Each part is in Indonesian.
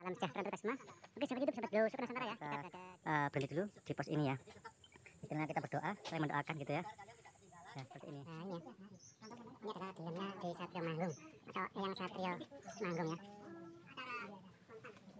Salam sejahtera untuk kita semua. Oke, sampai YouTube sahabat Bro Suku Nusantara ya. Kita berhenti dulu di pos ini ya. Karena kita berdoa, saling mendoakan gitu ya. Nah, seperti ini. Nah, ini ya. Ini adalah dilemnya di Satrio Manggung atau Eyang Satrio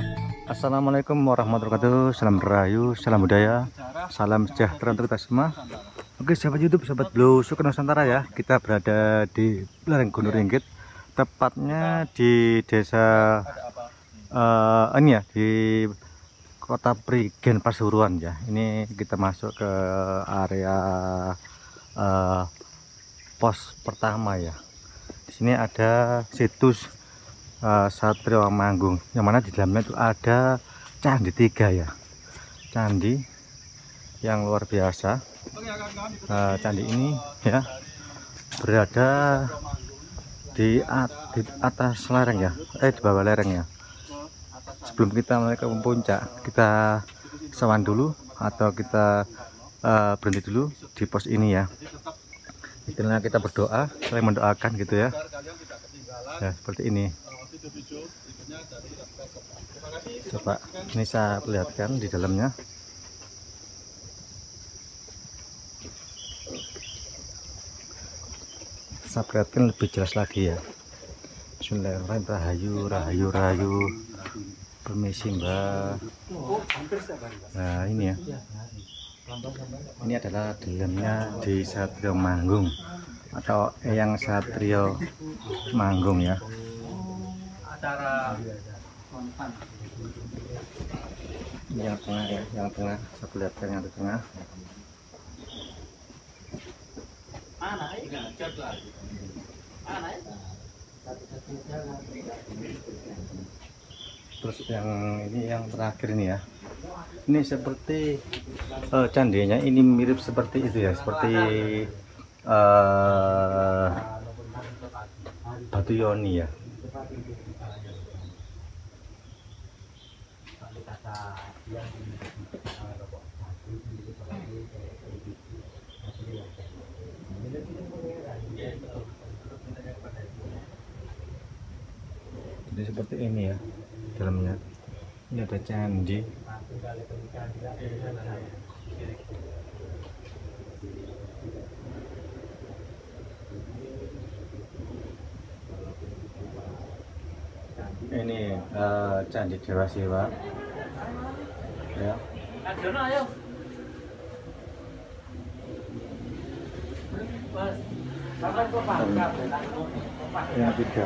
Manggung ya. Assalamualaikum warahmatullahi wabarakatuh. Salam rahayu, salam budaya, salam sejahtera untuk kita semua. Oke sahabat YouTube, sahabat Bro Suku Nusantara ya. Kita berada di lereng Gunung Ringgit, tepatnya di desa ini ya, di Kota Prigen Pasuruan ya. Ini kita masuk ke area pos pertama ya. Di sini ada situs Satrio Manggung, yang mana di dalamnya itu ada candi 3 ya, candi yang luar biasa. Candi ini ya berada di atas lereng ya, di bawah lereng ya. Sebelum kita naik ke puncak, kita sewan dulu atau kita berhenti dulu di pos ini ya. Istilahnya kita berdoa, saling mendoakan gitu ya. Ya seperti ini. Coba ini saya perlihatkan di dalamnya. Saya perlihatkan lebih jelas lagi ya. Bismillahirrahmanirrahim. Rahayu, rahayu, rahayu. Permisi Mbak. Nah ini ya. Ini adalah dalamnya di Satrio Manggung atau Eyang Satrio Manggung ya. Ini yang tengah ya, yang tengah. Saya perlihatkan yang di tengah. Terus yang ini yang terakhir ini ya. Ini seperti candinya ini mirip seperti itu ya, seperti batu yoni ya. Jadi seperti ini ya dalamnya. Ini ada candi. Ini candi Dewa Siwa ya. Yang 3.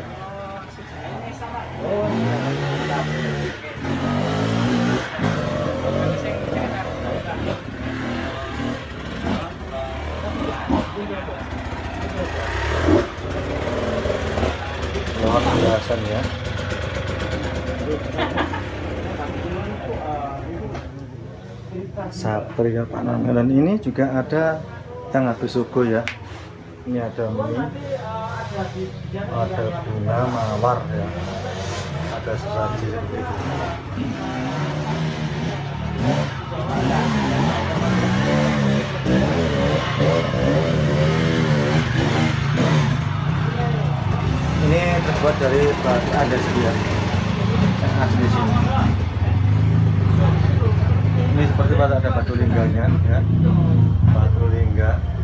Luar biasa ya. Satrio Panangalan ini juga ada yang habis suku ya. Ini ada mie, ada bunga mawar ya, ada sesaji seperti itu. Ini terbuat dari batu andesita ya, yang asli sini. Ini seperti ada batu lingganya ya, batu lingga.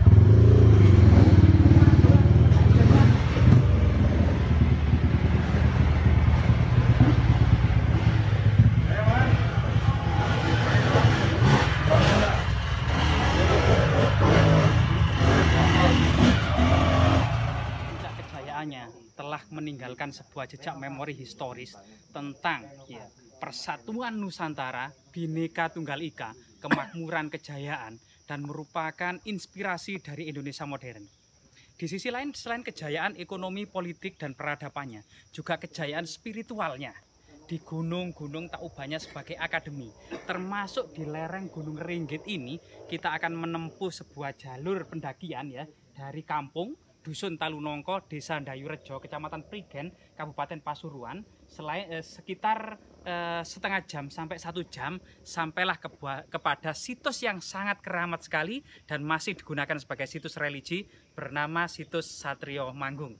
Telah meninggalkan sebuah jejak memori historis tentang persatuan Nusantara, Bhinneka Tunggal Ika, kemakmuran, kejayaan, dan merupakan inspirasi dari Indonesia modern. Di sisi lain, selain kejayaan ekonomi, politik, dan peradabannya, juga kejayaan spiritualnya. Di gunung-gunung tak ubahnya sebagai akademi, termasuk di lereng Gunung Ringgit ini, kita akan menempuh sebuah jalur pendakian ya, dari kampung Dusun Talunongko, Desa Ndayurejo, Kecamatan Prigen, Kabupaten Pasuruan, sekitar setengah jam sampai 1 jam, sampailah kepada situs yang sangat keramat sekali dan masih digunakan sebagai situs religi bernama situs Satrio Manggung.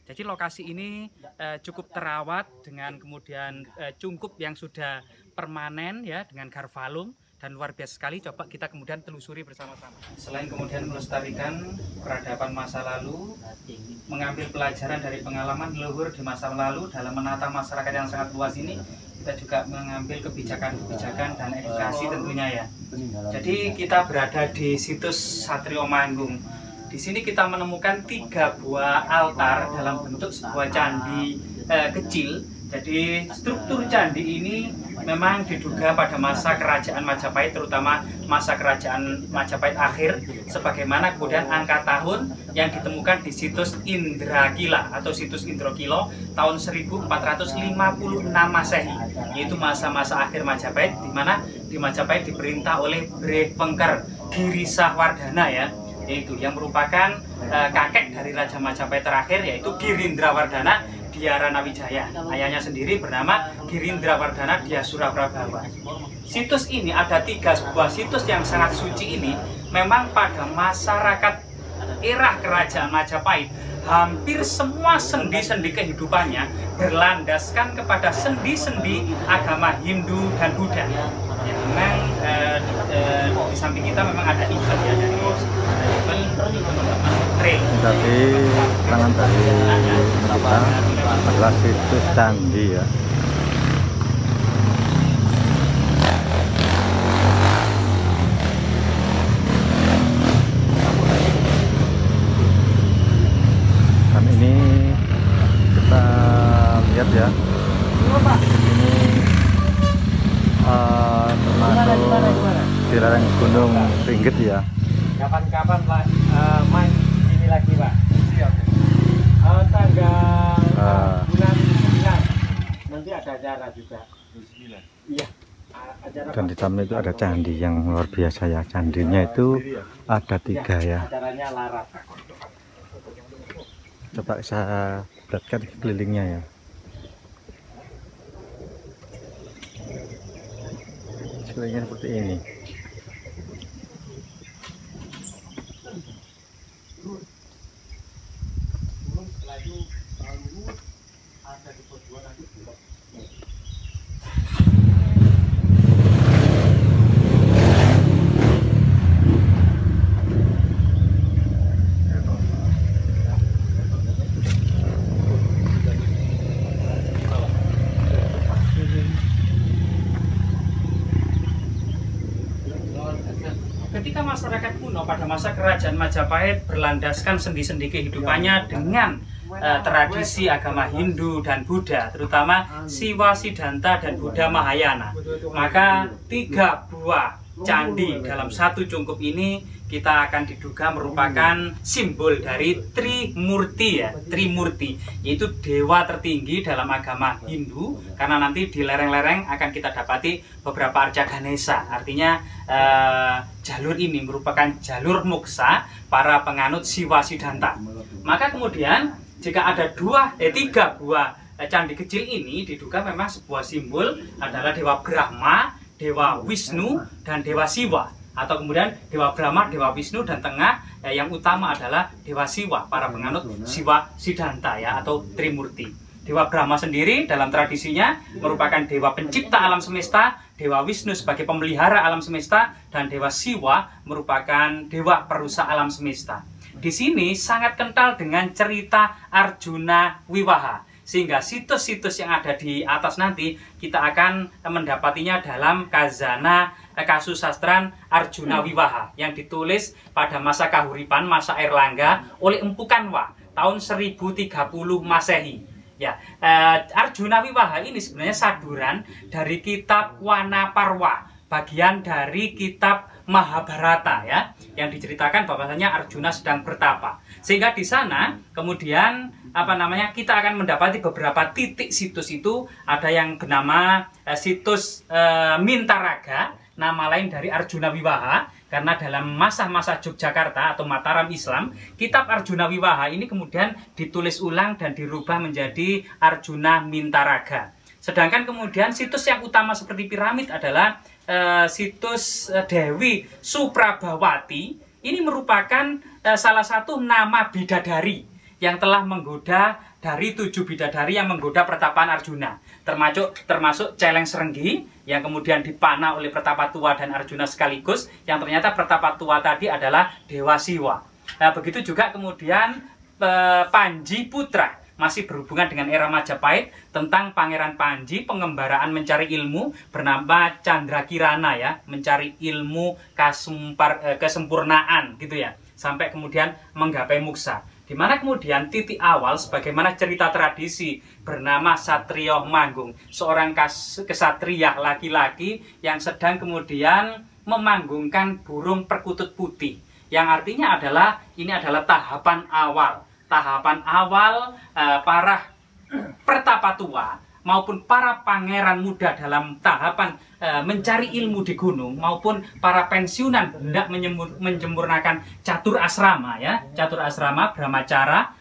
Jadi lokasi ini cukup terawat dengan kemudian cungkup yang sudah permanen ya dengan garvalum dan luar biasa sekali. Coba kita kemudian telusuri bersama-sama. Selain kemudian melestarikan peradaban masa lalu, mengambil pelajaran dari pengalaman leluhur di masa lalu dalam menata masyarakat yang sangat luas ini, kita juga mengambil kebijakan-kebijakan dan edukasi tentunya ya. Jadi kita berada di situs Satrio Manggung. Di sini kita menemukan 3 buah altar dalam bentuk sebuah candi kecil. Jadi struktur candi ini memang diduga pada masa kerajaan Majapahit, terutama masa kerajaan Majapahit akhir, sebagaimana kemudian angka tahun yang ditemukan di situs Indrakila atau situs Indrakila tahun 1456 Masehi, yaitu masa-masa akhir Majapahit, di mana di Majapahit diperintah oleh Brepengker Girisahwardhana ya, yaitu yang merupakan kakek dari Raja Majapahit terakhir, yaitu Girindrawardhana Diyaranawijaya. Ayahnya sendiri bernama Girindrawardhana Dyasuraprabawa. Situs ini ada 3 buah situs yang sangat suci ini. Memang pada masyarakat era kerajaan Majapahit, hampir semua sendi-sendi kehidupannya berlandaskan kepada sendi-sendi agama Hindu dan Buddha. Ya, memang di samping kita memang ada event ya, dari event trail. Tapi tangan dari kita adalah situs candi ya. Dan ini kita lihat ya. Ini termasuk di lereng Gunung Ringgit ya. Kapan-kapan Pak main ini lagi Pak? Siap. Tanggal bulan 9 nanti ada acara juga. 9. Iya. Acara Dan di dalamnya itu ada candi yang luar biasa ya. Candinya itu ada 3 ya. acaranya laras. Coba saya lihatkan kelilingnya ya. Sekelilingnya seperti ini. Ketika masyarakat kuno pada masa kerajaan Majapahit berlandaskan sendi-sendi kehidupannya dengan tradisi agama Hindu dan Buddha, terutama Siwa Siddhanta dan Buddha Mahayana, maka 3 buah candi dalam satu cungkup ini kita akan diduga merupakan simbol dari Trimurti ya, Trimurti, yaitu dewa tertinggi dalam agama Hindu, karena nanti di lereng-lereng akan kita dapati beberapa arca Ganesha. Artinya jalur ini merupakan jalur moksa para penganut Siwa Siddhanta. Maka kemudian jika ada 3 buah candi kecil ini diduga memang sebuah simbol adalah Dewa Brahma, Dewa Wisnu, dan Dewa Siwa. Atau kemudian Dewa Brahma, Dewa Wisnu, dan tengah yang utama adalah Dewa Siwa, para penganut Siwa Siddhanta ya, atau Trimurti. Dewa Brahma sendiri dalam tradisinya merupakan dewa pencipta alam semesta, Dewa Wisnu sebagai pemelihara alam semesta, dan Dewa Siwa merupakan dewa perusak alam semesta. Di sini sangat kental dengan cerita Arjuna Wiwaha, sehingga situs-situs yang ada di atas nanti kita akan mendapatinya dalam Kazana Kasusastran Arjuna Wiwaha yang ditulis pada masa kahuripan, masa Airlangga oleh Empu Kanwa tahun 1030 Masehi. Ya, Arjuna Wiwaha ini sebenarnya saduran dari kitab Wanaparwa, bagian dari kitab Mahabharata ya, yang diceritakan bahwasanya Arjuna sedang bertapa. Sehingga di sana kemudian kita akan mendapati beberapa titik situs itu. Ada yang bernama situs Mintaraga, nama lain dari Arjuna Wiwaha, karena dalam masa-masa Yogyakarta atau Mataram Islam, kitab Arjuna Wiwaha ini kemudian ditulis ulang dan dirubah menjadi Arjuna Mintaraga. Sedangkan kemudian situs yang utama seperti piramid adalah situs Dewi Suprabawati. Ini merupakan salah satu nama bidadari yang telah menggoda dari 7 bidadari yang menggoda pertapaan Arjuna, termasuk Celeng Serenggi yang kemudian dipanah oleh Pertapatua dan Arjuna sekaligus, yang ternyata Pertapatua tadi adalah Dewa Siwa. Nah, begitu juga kemudian Panji Putra, masih berhubungan dengan era Majapahit, tentang Pangeran Panji, pengembaraan mencari ilmu, bernama Chandra Kirana ya, mencari ilmu kesempurnaan gitu ya, sampai kemudian menggapai muksa. Di mana kemudian titik awal sebagaimana cerita tradisi bernama Satrio Manggung, seorang kesatria laki-laki yang sedang kemudian memanggungkan burung perkutut putih, yang artinya adalah ini adalah tahapan awal para Pertapatua maupun para pangeran muda dalam tahapan mencari ilmu di gunung, maupun para pensiunan hendak menjemurnakan catur asrama ya, catur asrama Brahmacara,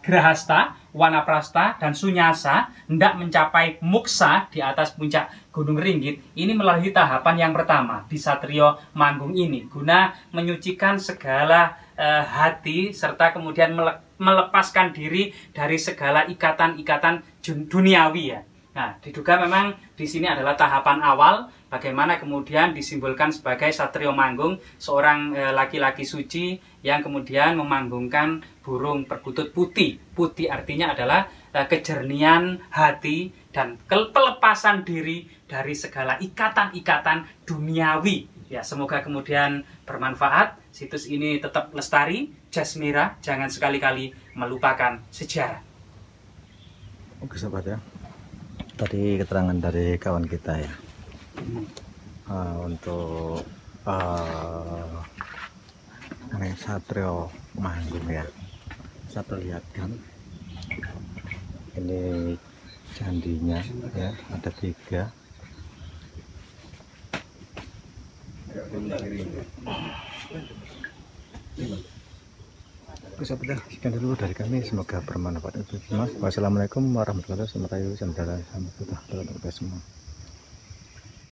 Grahasta, Wanaprasta, dan Sunyasa hendak mencapai muksa di atas puncak Gunung Ringgit. Ini melalui tahapan yang pertama di Satrio Manggung ini, guna menyucikan segala hati serta kemudian melepaskan diri dari segala ikatan-ikatan duniawi ya. Nah, diduga memang di sini adalah tahapan awal bagaimana kemudian disimbolkan sebagai Satrio Manggung, seorang laki-laki suci yang kemudian memanggungkan burung perkutut putih. Putih artinya adalah kejernihan hati dan pelepasan diri dari segala ikatan-ikatan duniawi. Ya, semoga kemudian bermanfaat. Situs ini tetap lestari, Jasmira, jangan sekali-kali melupakan sejarah. Oke sahabat ya, tadi keterangan dari kawan kita ya, untuk Satrio Manggung ya. Saya perlihatkan ini candinya ya, ada 3. Oke sahabat ya, sekian dulu dari kami, semoga bermanfaat untuk semua. Wassalamualaikum warahmatullahi wabarakatuh. Sampai jumpa.